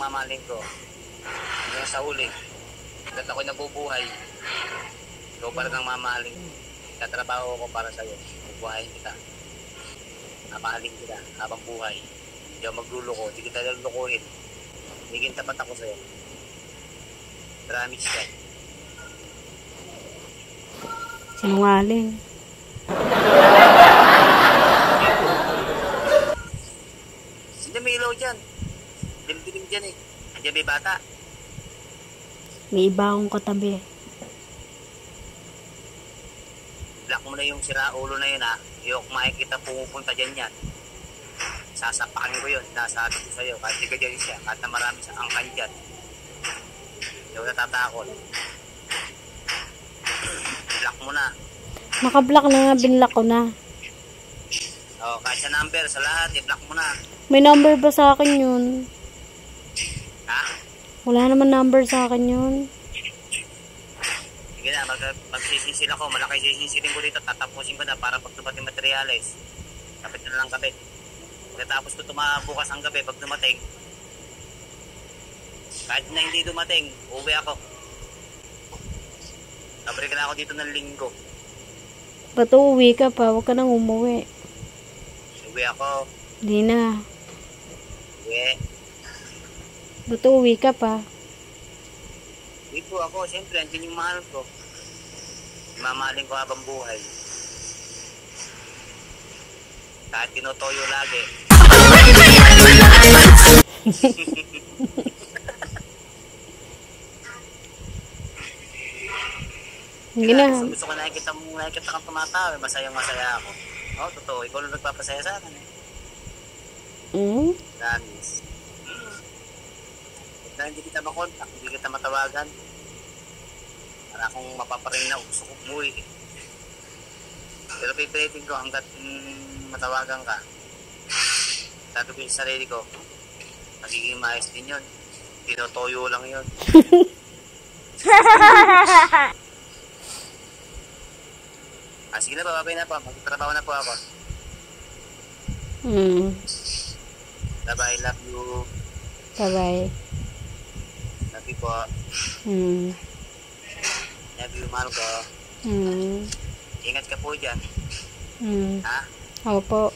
mamahalin ko. Hanggang sa huli. Hanggat ako'y nabubuhay. Ikaw pa rin ang mamahalin ko. Tatrabaho ko para sa'yo. Bubuhayin kita. Mamahalin kita habang buhay. Hindi ako magluluko. Hindi kita lulukuhin. Higing tapat ako sa'yo. Promise ka. Sinungaling. Hindi may ilaw dyan. Dilim-dilim dyan eh. Andiyan may bata. May iba akong katabi. Block mo na yung sira ulo na yun ha. Yung makikita pumupunta dyan yan. Sasapakin ko yun. Nasabi ko sa'yo. Kahit di ka dyan siya. Kahit na marami sa angkan dyan. Hindi ako natatakot. Block mo na. Naka-block na nga. Binlock ko na. O, kahit sa number, sa lahat, i-block mo na. May number ba sa akin yun? Ha? Wala naman number sa akin yun. Sige na, magsisisil ako. Malaki sisisilin ko dito. Tatapusin ko na para pag dumating materials. Kapit na lang kapit. Pagkatapos ko bukas ang gabi, pag dumating, kahit na hindi dumating, uuwi ako. Nabalik na ako dito ng linggo. Ba't uuwi ka pa? Huwag ka nang umuwi. Uwi ako. Di na. Uwi. Ba't uuwi ka pa? Uwi po ako. Siyempre, andyan yung mahal ko. Mamahalin ko habang buhay. Kahit tinotoyo lagi. Hindi na. Gusto ko nakikita kang tumatawa. Masayang-masaya ako. Oo, totoo. Ikaw lang nagpapasaya sa akin eh. Promise. Kaya hindi kita makontak, hindi kita matawagan. Para akong mapaparing na usok mo eh. Pero pipilitin ko hanggat matawagan ka. Sabi ko yung sarili ko, magiging maayos din yun. Tinotoyo lang yun. Sige na po, babay na po. Magtatrabaho na po ako. Bye-bye, love you. Bye-bye. Love you po. Love you, mahal ko. Ingat ka po dyan. Ha? Opo.